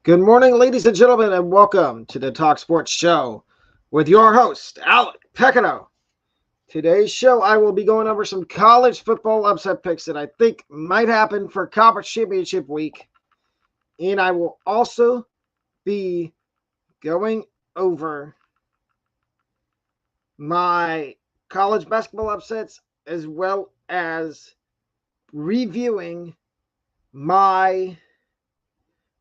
Good morning, ladies and gentlemen, and welcome to the Talk Sports Show with your host, Alec Pecado. Today's show, I will be going over some college football upset picks that I think might happen for Conference Championship Week. And I will also be going over my college basketball upsets as well as reviewing my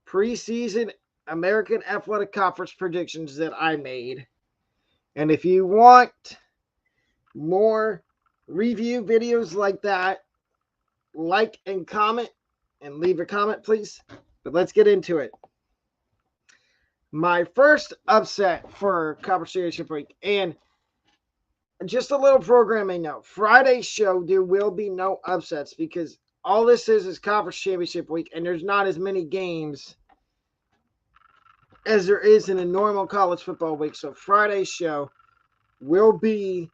preseason American Athletic Conference predictions that I made. And if you want more review videos like that, like and comment and leave a comment, please. But let's get into it. My first upset for Conference Championship Week, and just a little programming note. Friday's show, there will be no upsets because all this is Conference Championship Week, and there's not as many games as there is in a normal college football week. So Friday's show will be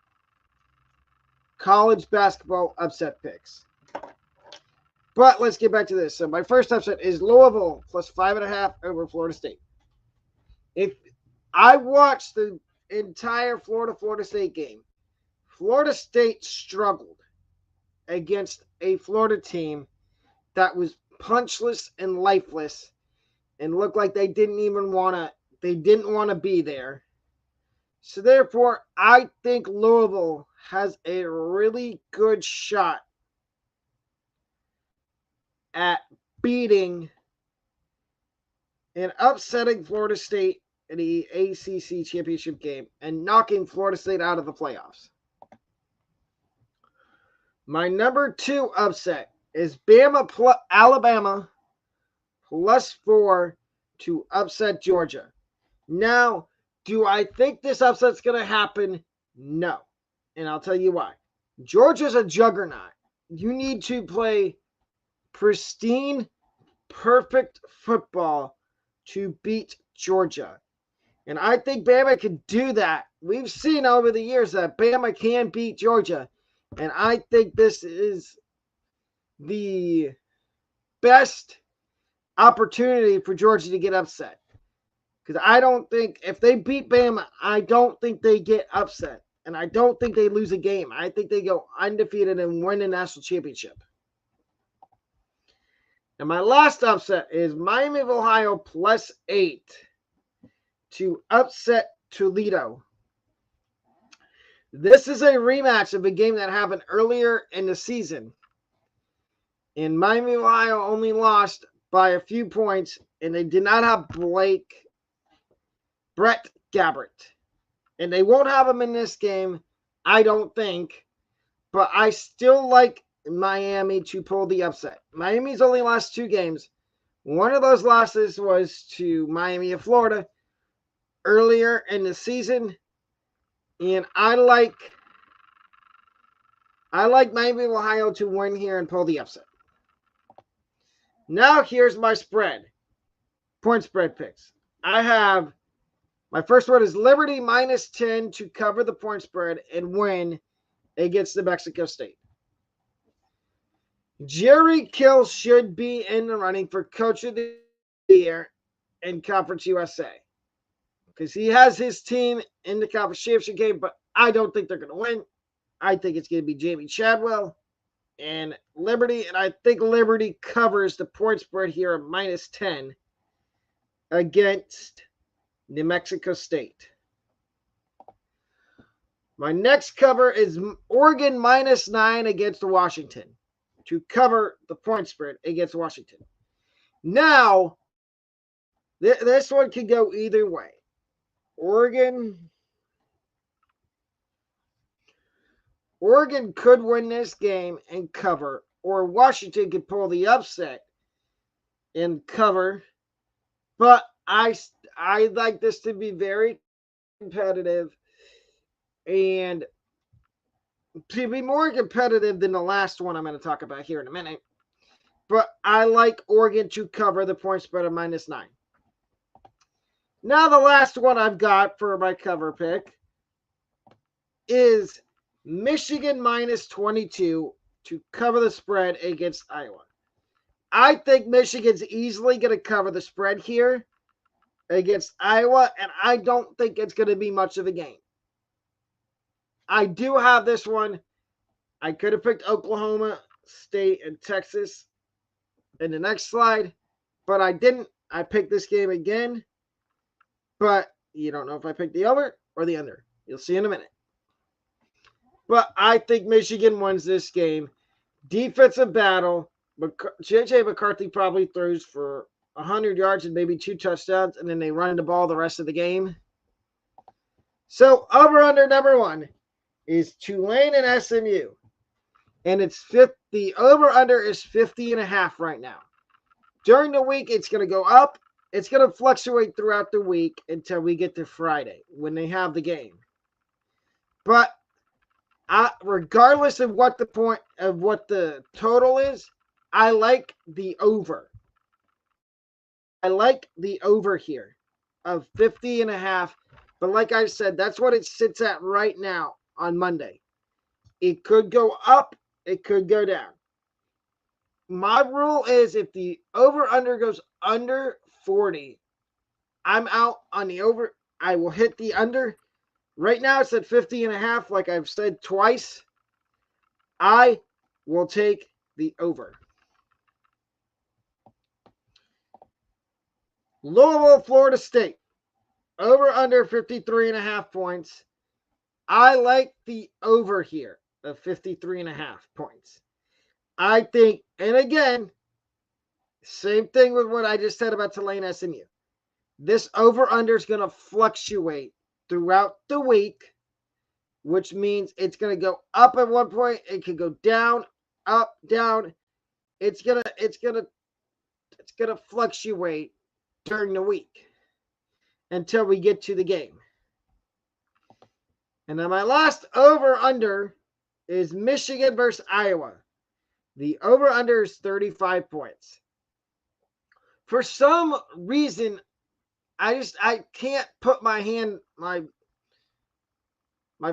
college basketball upset picks. But let's get back to this. So my first upset is Louisville plus 5.5 over Florida State. If I watched the entire Florida State game, Florida State struggled against a Florida team that was punchless and lifeless and looked like they didn't want to be there. So therefore, I think Louisville has a really good shot at beating and upsetting Florida State in the ACC championship game and knocking Florida State out of the playoffs. My number 2 upset is Alabama plus 4 to upset Georgia. Now, do I think this upset's going to happen? No. And I'll tell you why. Georgia's a juggernaut. You need to play pristine, perfect football to beat Georgia. And I think Bama can do that. We've seen over the years that Bama can beat Georgia. And I think this is the best opportunity for Georgia to get upset. Because I don't think, if they beat Bama, I don't think they get upset. And I don't think they lose a game. I think they go undefeated and win the national championship. And my last upset is Miami of Ohio plus 8 to upset Toledo. This is a rematch of a game that happened earlier in the season. And Miami of Ohio only lost by a few points, and they did not have Brett Gabbert. And they won't have him in this game, I don't think. But I still like Miami to pull the upset. Miami's only lost 2 games. One of those losses was to Miami of Florida earlier in the season. And I like Miami of Ohio to win here and pull the upset. Now here's my point spread picks. I have, my first one is Liberty minus 10 to cover the point spread and win against New Mexico State. Jerry Kill should be in the running for Coach of the Year in Conference USA. Because he has his team in the Conference Championship game, but I don't think they're going to win. I think it's going to be Jamie Chadwell and Liberty, and I think Liberty covers the point spread here at minus 10 against New Mexico State. My next cover is Oregon minus 9 against Washington to cover the point spread against Washington. Now, this one could go either way. Oregon could win this game and cover, or Washington could pull the upset and cover. But I like this to be very competitive and to be more competitive than the last one I'm going to talk about here in a minute. But I like Oregon to cover the point spread of minus 9. Now the last one I've got for my cover pick is Michigan minus 22 to cover the spread against Iowa. I think Michigan's easily going to cover the spread here. against Iowa, and I don't think it's going to be much of a game. I do have this one. I could have picked Oklahoma State and Texas in the next slide, but I didn't. I picked this game again, but you don't know if I picked the over or the under. You'll see in a minute. But I think Michigan wins this game. Defensive battle. J.J. McCarthy probably throws for 100 yards and maybe 2 touchdowns, and then they run the ball the rest of the game. So over-under number 1 is Tulane and SMU. And the over-under is 50.5 right now. During the week, it's going to go up. It's going to fluctuate throughout the week until we get to Friday when they have the game. But regardless of what the total is, I like the over. I like the over here of 50.5. But like I said, that's what it sits at right now on Monday. It could go up. It could go down. My rule is if the over-under goes under 40, I'm out on the over. I will hit the under. Right now it's at 50.5, like I've said twice. I will take the over. Louisville, Florida State. Over under 53.5 points. I like the over here of 53.5 points. I think, and again, same thing with what I just said about Tulane SMU. This over-under is going to fluctuate throughout the week, which means it's going to go up at one point. It could go down, up, down. It's gonna fluctuate during the week until we get to the game. And then my last over-under is Michigan versus Iowa. The over-under is 35 points. For some reason, I can't put my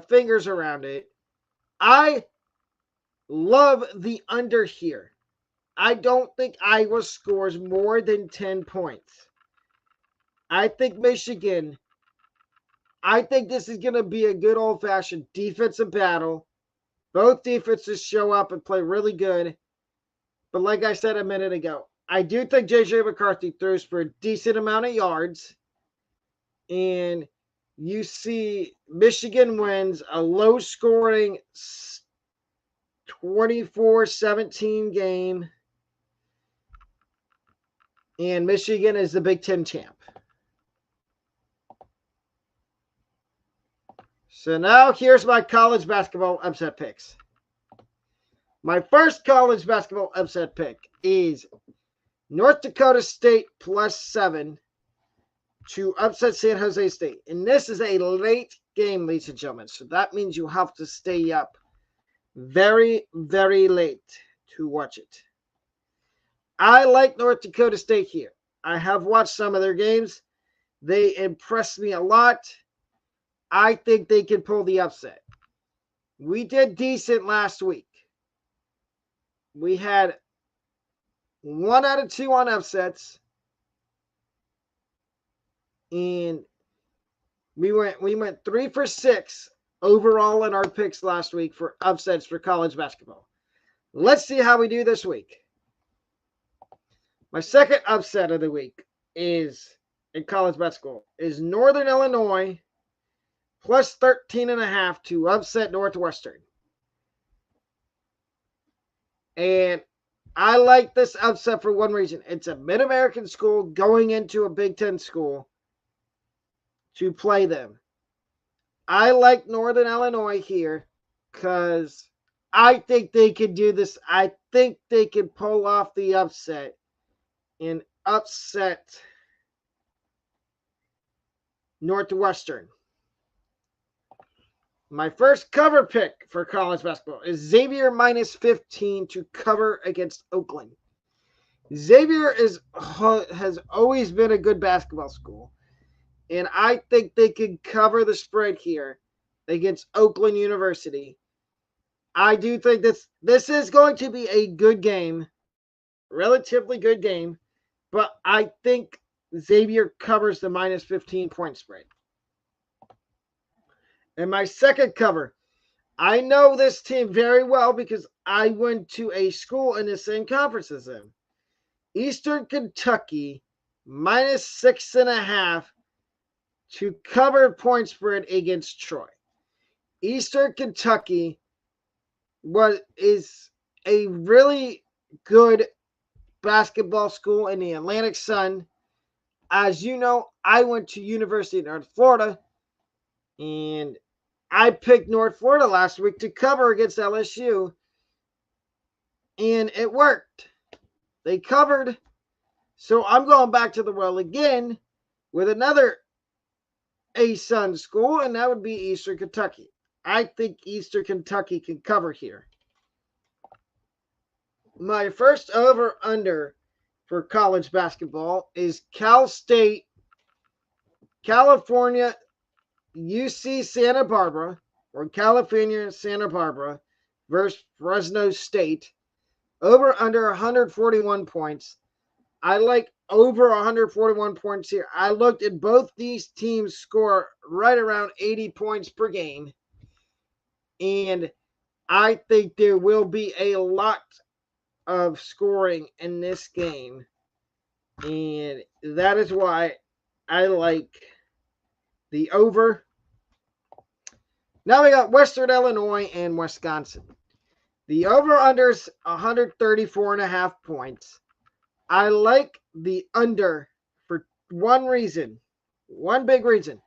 fingers around it. I love the under here. I don't think Iowa scores more than 10 points. I think Michigan, I think this is going to be a good old-fashioned defensive battle. Both defenses show up and play really good. But like I said a minute ago, I do think J.J. McCarthy throws for a decent amount of yards. And you see Michigan wins a low-scoring 24-17 game. And Michigan is the Big Ten champ. So now here's my college basketball upset picks. My first college basketball upset pick is North Dakota State +7 to upset San Jose State. And this is a late game, ladies and gentlemen. So that means you have to stay up very, very late to watch it. I like North Dakota State here. I have watched some of their games. They impressed me a lot. I think they can pull the upset. We did decent last week. We had 1 out of 2 on upsets. And we went 3 for 6 overall in our picks last week for upsets for college basketball. Let's see how we do this week. My second upset of the week is in college basketball is Northern Illinois +13.5 to upset Northwestern. And I like this upset for one reason. It's a Mid-American school going into a Big Ten school to play them. I like Northern Illinois here because I think they could do this. I think they can pull off the upset and upset Northwestern. My first cover pick for college basketball is Xavier -15 to cover against Oakland. Xavier has always been a good basketball school. And I think they could cover the spread here against Oakland University. I do think this is going to be a good game, relatively good game. But I think Xavier covers the minus 15 point spread. And my second cover, I know this team very well because I went to a school in the same conference as them. Eastern Kentucky minus 6.5 to cover point spread against Troy. Eastern Kentucky is a really good basketball school in the Atlantic Sun. As you know, I went to University of North Florida, and I picked North Florida last week to cover against LSU, and it worked. They covered. So I'm going back to the well again with another A-Sun school, and that would be Eastern Kentucky. I think Eastern Kentucky can cover here. My first over-under for college basketball is Cal State, California, UC Santa Barbara, or California Santa Barbara versus Fresno State. Over under 141 points. I like over 141 points here. I looked at both these teams score right around 80 points per game. And I think there will be a lot of scoring in this game. And that is why I like the over. Now we got Western Illinois and Wisconsin. The over-under is 134.5 points. I like the under for one reason. One big reason.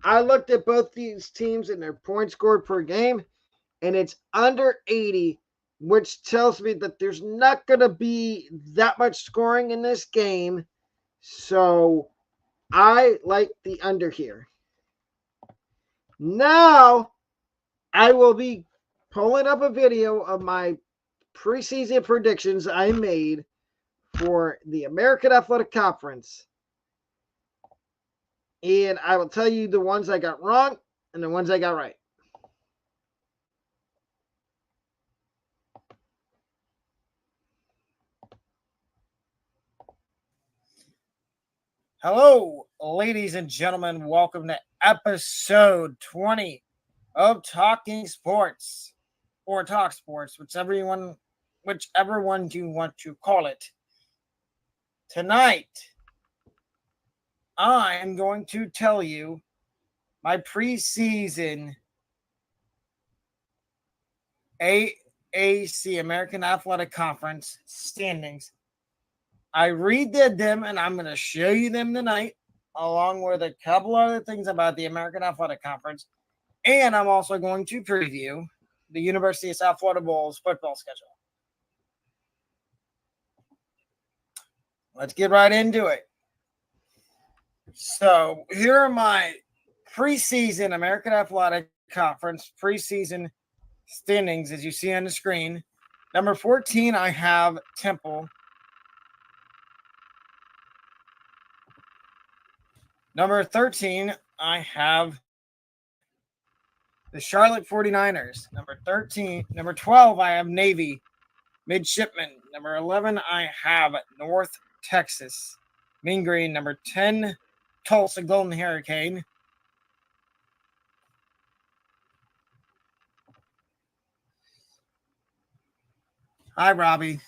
I looked at both these teams and their points scored per game, and it's under 80, which tells me that there's not going to be that much scoring in this game. So I like the under here. Now I will be pulling up a video of my preseason predictions I made for the American Athletic Conference. And I will tell you the ones I got wrong and the ones I got right. Hello, ladies and gentlemen. Welcome to episode 20 of Talking Sports, or Talk Sports, whichever one you want to call it. Tonight, I'm going to tell you my preseason AAC, American Athletic Conference standings. I redid them, and I'm going to show you them tonight, along with a couple other things about the American Athletic Conference. And I'm also going to preview the University of South Florida Bulls football schedule. Let's get right into it. So here are my preseason American Athletic Conference preseason standings, as you see on the screen. Number 14, I have Temple. Number 13, I have the Charlotte 49ers. Number 12, I have Navy Midshipmen. Number 11, I have North Texas Mean Green. Number 10, Tulsa Golden Hurricane. Hi, Robbie.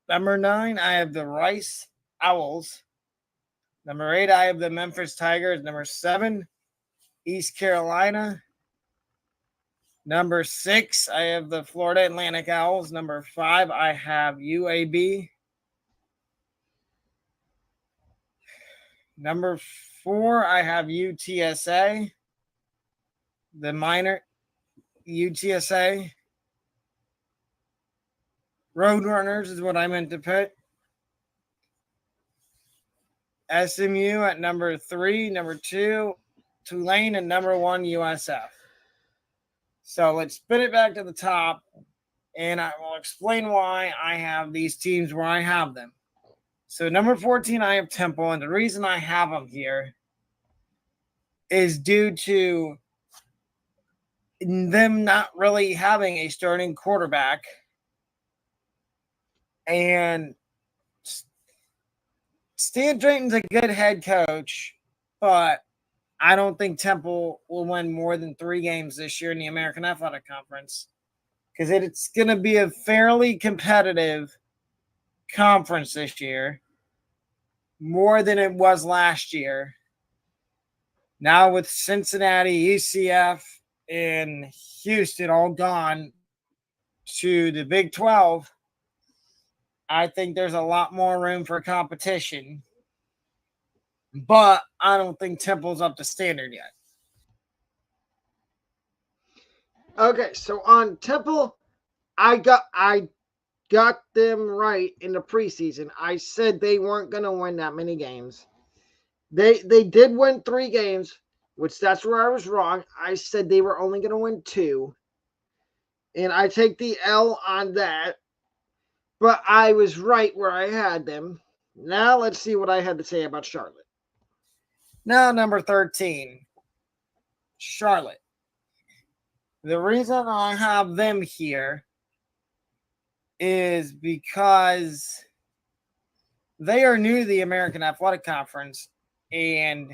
Number 9, I have the Rice Owls. Number 8, I have the Memphis Tigers. Number 7, East Carolina. Number 6, I have the Florida Atlantic Owls. Number 5, I have UAB. Number 4, I have UTSA. The minor UTSA. Roadrunners is what I meant to put. SMU at number 3, number 2, Tulane, and number 1, USF. So let's spin it back to the top, and I will explain why I have these teams where I have them. So number 14, I have Temple, and the reason I have them here is due to them not really having a starting quarterback. And Stan Drayton's a good head coach, but I don't think Temple will win more than 3 games this year in the American Athletic Conference because it's going to be a fairly competitive conference this year, more than it was last year. Now with Cincinnati, UCF, and Houston all gone to the Big 12, I think there's a lot more room for competition. But I don't think Temple's up to standard yet. Okay, so on Temple, I got them right in the preseason. I said they weren't going to win that many games. They did win 3 games, which that's where I was wrong. I said they were only going to win 2. And I take the L on that. But I was right where I had them. Now let's see what I had to say about Charlotte. Now, number 13, Charlotte. The reason I have them here is because they are new to the American Athletic Conference, and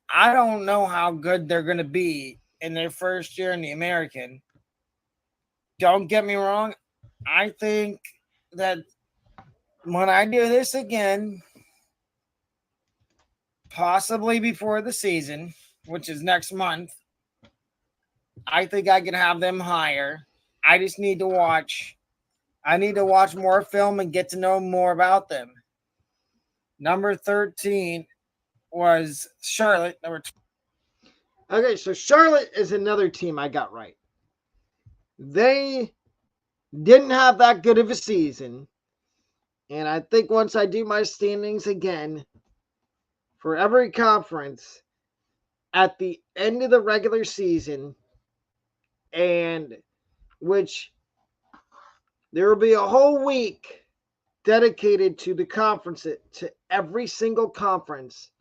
I don't know how good they're going to be in their first year in the American. Don't get me wrong. I think that when I do this again, possibly before the season, which is next month, I think I can have them higher. I just need to watch. I need to watch more film and get to know more about them. Number 13 was Charlotte. Okay, so Charlotte is another team I got right. They didn't have that good of a season. And I think once I do my standings again for every conference at the end of the regular season, and which there will be a whole week dedicated to the conference, to every single conference.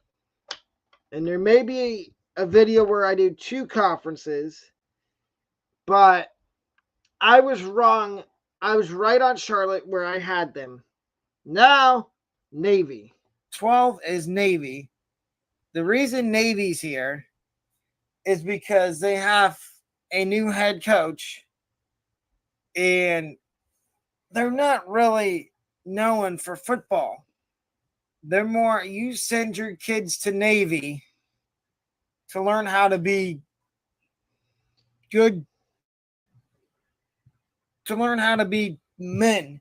And there may be a video where I do 2 conferences, but I was wrong. I was right on Charlotte where I had them. Now, Navy. 12 is Navy. The reason Navy's here is because they have a new head coach, and they're not really known for football. They're more, you send your kids to Navy to learn how to be good, to learn how to be men.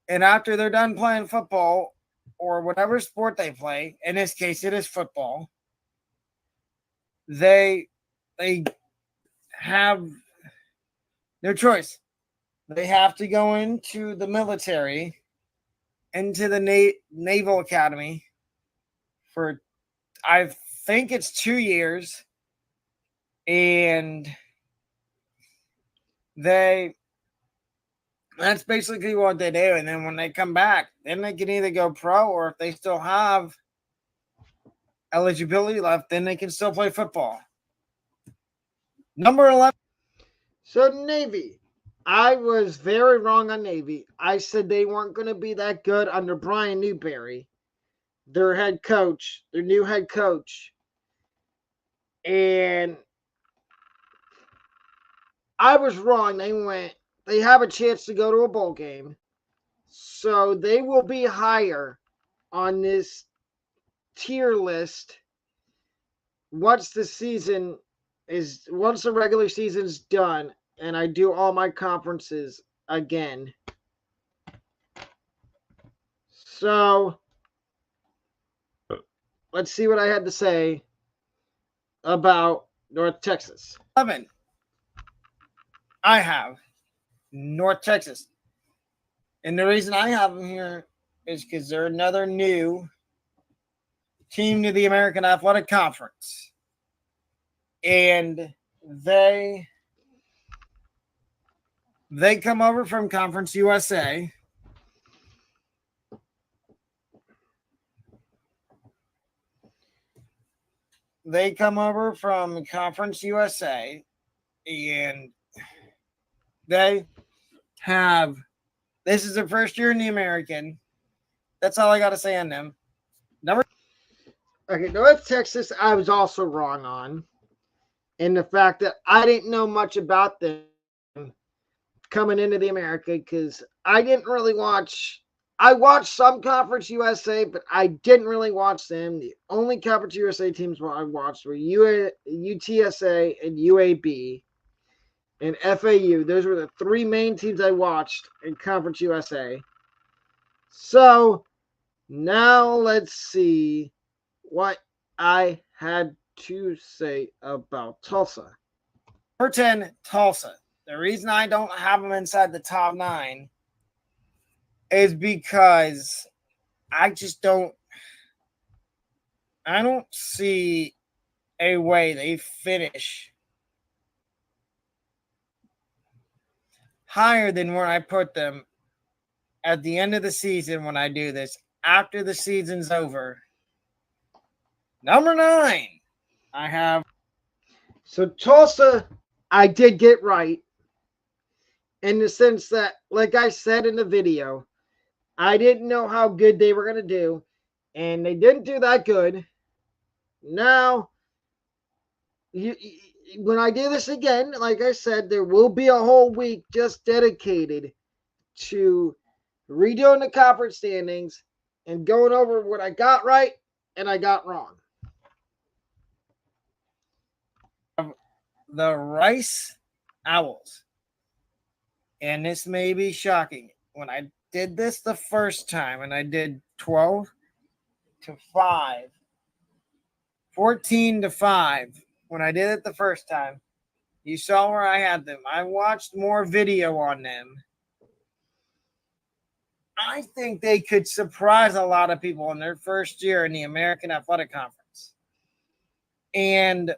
And after they're done playing football or whatever sport they play, in this case it is football, they have no choice. They have to go into the military, into the Naval Academy for, I think it's 2 years, and that's basically what they do. And then when they come back, then they can either go pro, or if they still have eligibility left, then they can still play football. Number 11. So Navy. I was very wrong on Navy. I said they weren't going to be that good under Brian Newberry, their head coach, their new head coach. And I was wrong. They have a chance to go to a bowl game. So they will be higher on this tier list once the regular season's done and I do all my conferences again. So let's see what I had to say about North Texas. 11. I have North Texas. And the reason I have them here is because they're another new team to the American Athletic Conference. And they come over from Conference USA. They come over from Conference USA, and they this is their first year in the American. That's all I got to say on them. Okay, North Texas, I was also wrong on. And the fact that I didn't know much about them coming into the America because I didn't really watch. I watched some Conference USA, but I didn't really watch them. The only Conference USA teams I watched were UTSA and UAB and FAU. Those were the three main teams I watched in Conference USA. So now let's see what I had to say about Tulsa. Number 10, Tulsa. The reason I don't have them inside the top 9 is because I don't see a way they finish higher than where I put them at the end of the season when I do this, after the season's over. Number 9, I have. So Tulsa, I did get right in the sense that, like I said in the video, I didn't know how good they were going to do, and they didn't do that good. Now, when I do this again, like I said, there will be a whole week just dedicated to redoing the conference standings and going over what I got right and I got wrong. The Rice Owls. And this may be shocking. When I did this the first time, and I did 12-5, 14-5, when I did it the first time, you saw where I had them. I watched more video on them. I think they could surprise a lot of people in their first year in the American Athletic Conference. And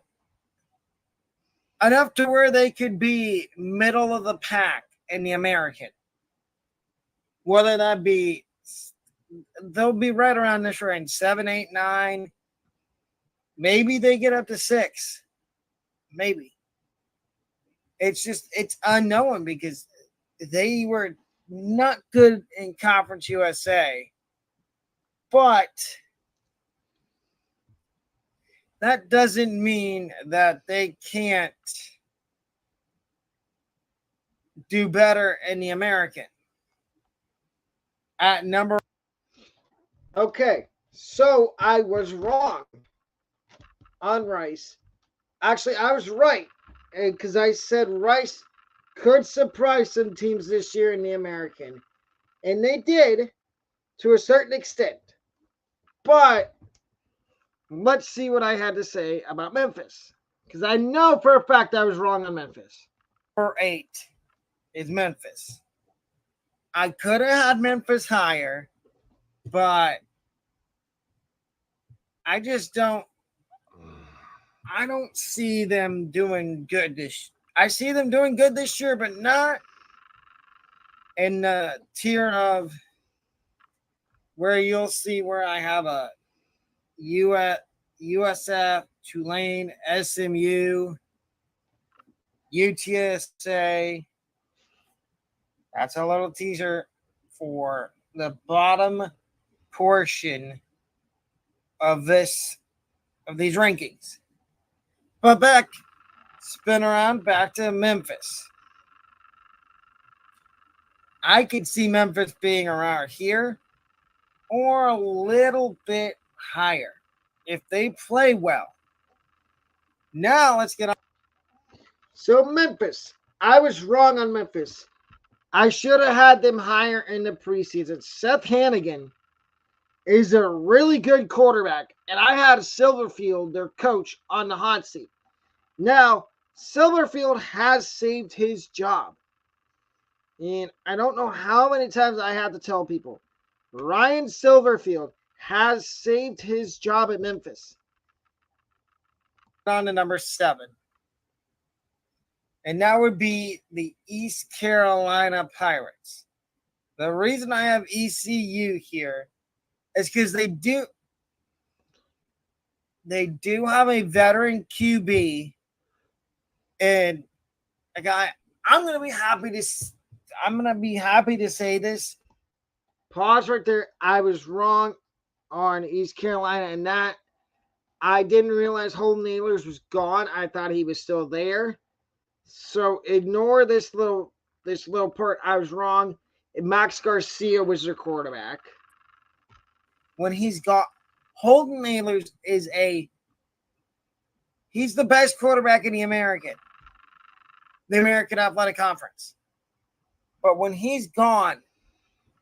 enough to where they could be middle of the pack in the American. Whether that be, they'll be right around this range, 7, 8, 9. Maybe they get up to 6. Maybe. It's unknown because they were not good in Conference USA. But that doesn't mean that they can't do better in the American. At number. Okay, so I was wrong on Rice. Actually, I was right because I said Rice could surprise some teams this year in the American. And they did to a certain extent. But let's see what I had to say about Memphis. Because I know for a fact I was wrong on Memphis. Number 8 is Memphis. I could have had Memphis higher, but I just don't. I don't see them doing good this. I see them doing good this year, but not in the tier of where you'll see where I have a USF, Tulane, SMU, UTSA. That's a little teaser for the bottom portion of these rankings. But spin around back to Memphis. I could see Memphis being around here or a little bit higher if they play well. Now let's get on. So Memphis, I was wrong on Memphis. I should have had them higher in the preseason. Seth Hannigan is a really good quarterback, and I had Silverfield, their coach, on the hot seat. Now, Silverfield has saved his job. And I don't know how many times I have to tell people, Ryan Silverfield has saved his job at Memphis. On to number 7. And that would be the East Carolina Pirates. The reason I have ECU here is because they do have a veteran QB and a guy. I'm going to be happy to. I'm gonna be happy to say this. Pause right there. I was wrong on East Carolina, and that I didn't realize Holden Ahlers was gone. I thought he was still there. So ignore this little part. I was wrong. Max Garcia was their quarterback. When he's got Holden Ahlers he's the best quarterback in the American Athletic Conference. But when he's gone,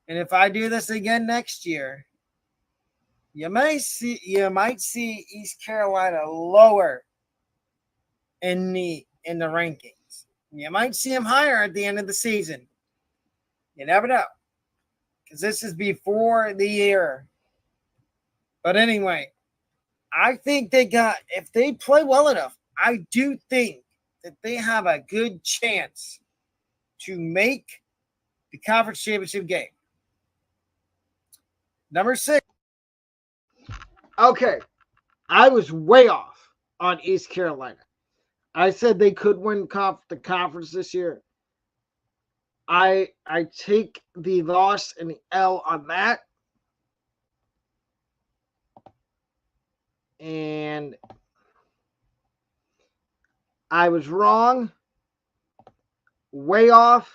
and if I do this again next year, you might see East Carolina lower in the rankings. You might see him higher at the end of the season. You never know, because this is before the year. But anyway, I think if they play well enough, I do think that they have a good chance to make the conference championship game. Number 6. Okay. I was way off on East Carolina. I said they could win the conference this year. I take the loss and the L on that. And I was wrong. Way off.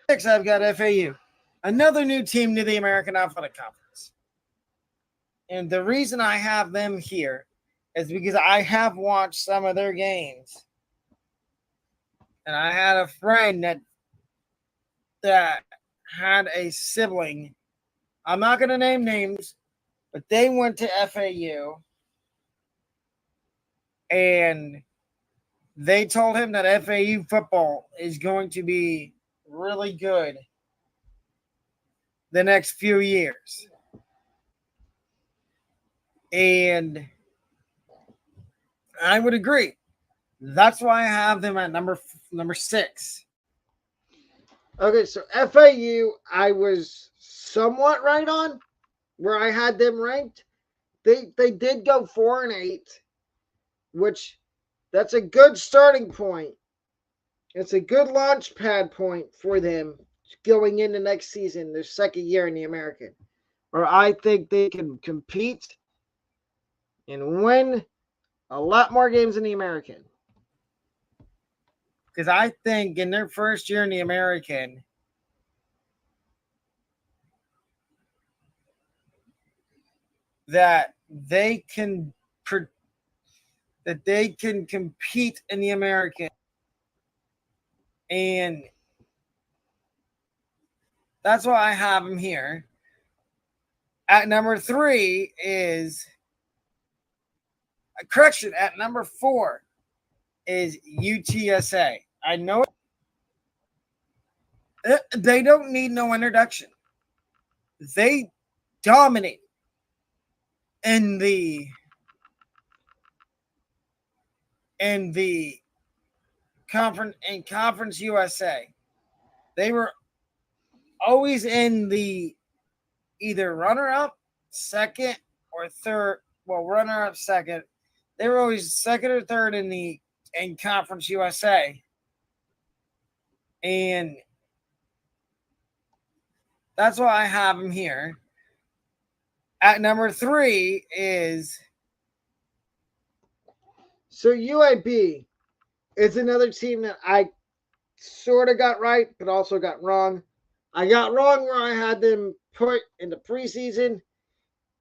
Next, I've got FAU, another new team to the American Athletic Conference. And the reason I have them here is because I have watched some of their games. And I had a friend that had a sibling. I'm not going to name names, but they went to FAU. And they told him that FAU football is going to be really good the next few years. And I would agree. That's why I have them at number 6. Okay, so FAU, I was somewhat right on where I had them ranked. They did go 4-8, which that's a good starting point. It's a good launch pad point for them going into next season, their second year in the American. Or I think they can compete and win a lot more games in the American. Because I think in their first year in the American, that they can compete in the American. And that's why I have them here. At number 3 is a correction. At number 4 is UTSA. I know they don't need no introduction. They dominate in the conference USA. They were always in the either runner-up, second, or third. Well, runner-up, second. They were always second or third in Conference USA. And that's why I have them here. At number 3 is... So UAB is another team that I sort of got right, but also got wrong. I got wrong where I had them put in the preseason,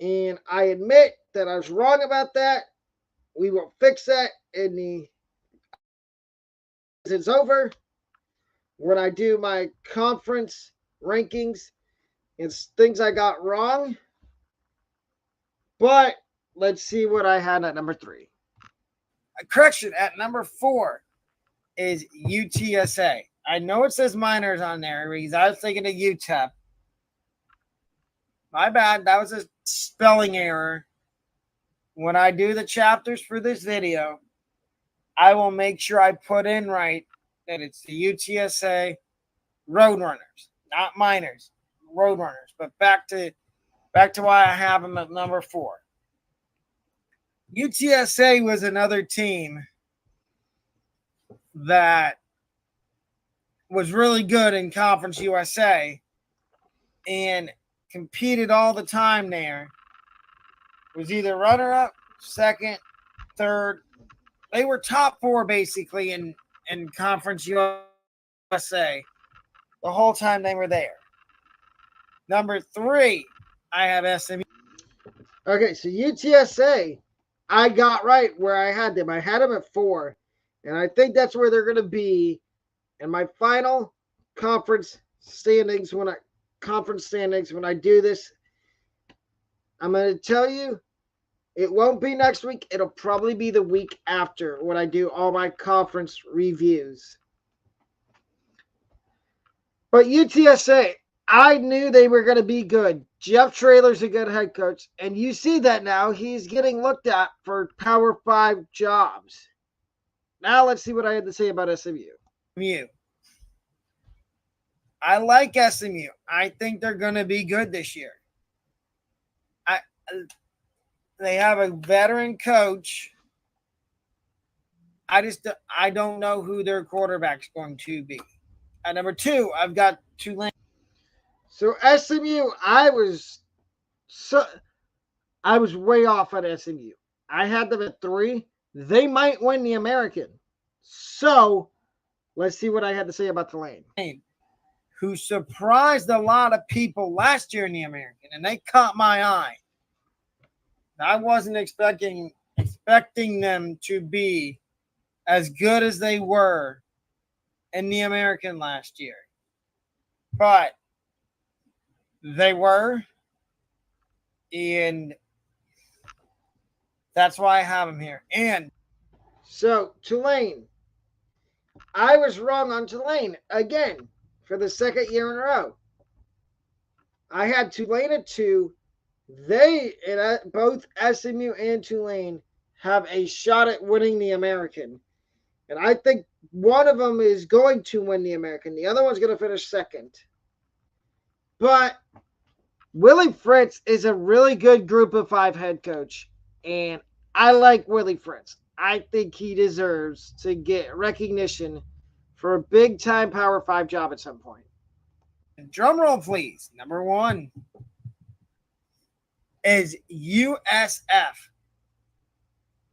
and I admit that I was wrong about that. We will fix that it's over. When I do my conference rankings, it's things I got wrong. But let's see what I had at number 3. A correction, at number 4 is UTSA. I know it says minors on there because I was thinking of UTEP. My bad. That was a spelling error. When I do the chapters for this video, I will make sure I put in right that it's the UTSA Roadrunners, not minors, Roadrunners. But back to why I have them at number 4. UTSA was another team that was really good in Conference USA and competed all the time there. Was either runner-up, second, third. They were top four basically in Conference USA the whole time they were there. Number 3, I have SMU. Okay, so UTSA, I got right where I had them. I had them at 4, and I think that's where they're going to be in my final conference standings. When I do this, I'm going to tell you it won't be next week. It'll probably be the week after when I do all my conference reviews. But UTSA, I knew they were going to be good. Jeff Traylor's a good head coach, and you see that now. He's getting looked at for Power 5 jobs. Now let's see what I had to say about SMU. I like SMU. I think they're going to be good this year. They have a veteran coach. I don't know who their quarterback's going to be. At number 2, I've got Tulane. So SMU, I was way off at SMU. I had them at 3. They might win the American. So let's see what I had to say about Tulane, who surprised a lot of people last year in the American, and they caught my eye. I wasn't expecting them to be as good as they were in the American last year. But they were, and that's why I have them here. And so Tulane, I was wrong on Tulane again for the second year in a row. I had Tulane at 2. Both SMU and Tulane have a shot at winning the American. And I think one of them is going to win the American. The other one's going to finish second. But Willie Fritz is a really good group of 5 head coach. And I like Willie Fritz. I think he deserves to get recognition for a big-time Power 5 job at some point. Drum roll, please. Number 1 is USF.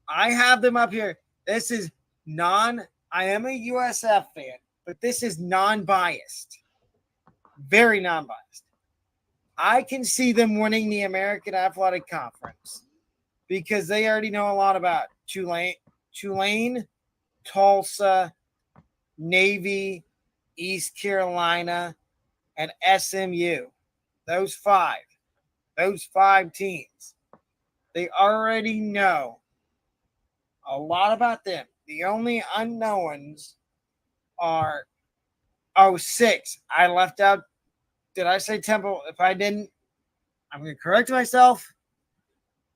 I have them up here. This is I am a USF fan, but this is non-biased. Very non-biased. I can see them winning the American Athletic Conference because they already know a lot about Tulane, Tulsa, Navy, East Carolina, and SMU. Those five teams. They already know a lot about them. The only unknowns are 6. I left out. Did I say Temple? If I didn't, I'm going to correct myself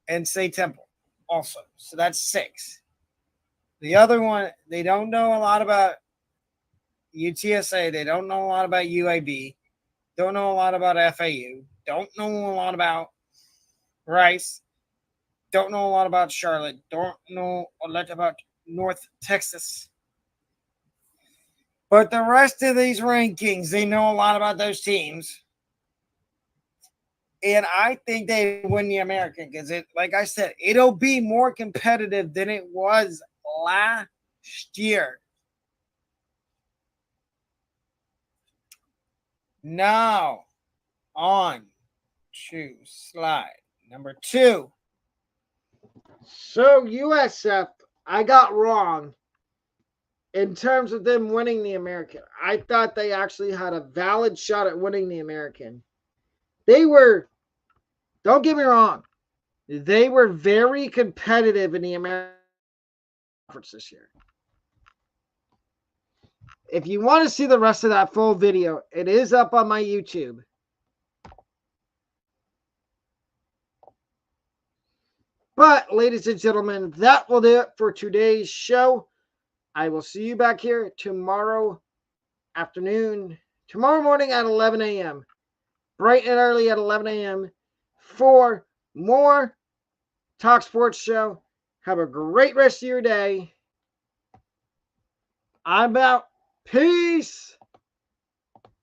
and say Temple also. So that's 6. The other one, they don't know a lot about UTSA. They don't know a lot about UAB. Don't know a lot about FAU. Don't know a lot about Rice. Don't know a lot about Charlotte. Don't know a lot about North Texas. But the rest of these rankings, they know a lot about those teams. And I think they win the American because, like I said, it'll be more competitive than it was last year. Now, on to slide number 2. So USF, I got wrong in terms of them winning the American. I thought they actually had a valid shot at winning the American. They were, don't get me wrong, they were very competitive in the American Conference this year. If you want to see the rest of that full video, it is up on my YouTube. But, ladies and gentlemen, that will do it for today's show. I will see you back here tomorrow morning at 11 a.m. Bright and early at 11 a.m. for more Talk Sports Show. Have a great rest of your day. I'm out. Peace.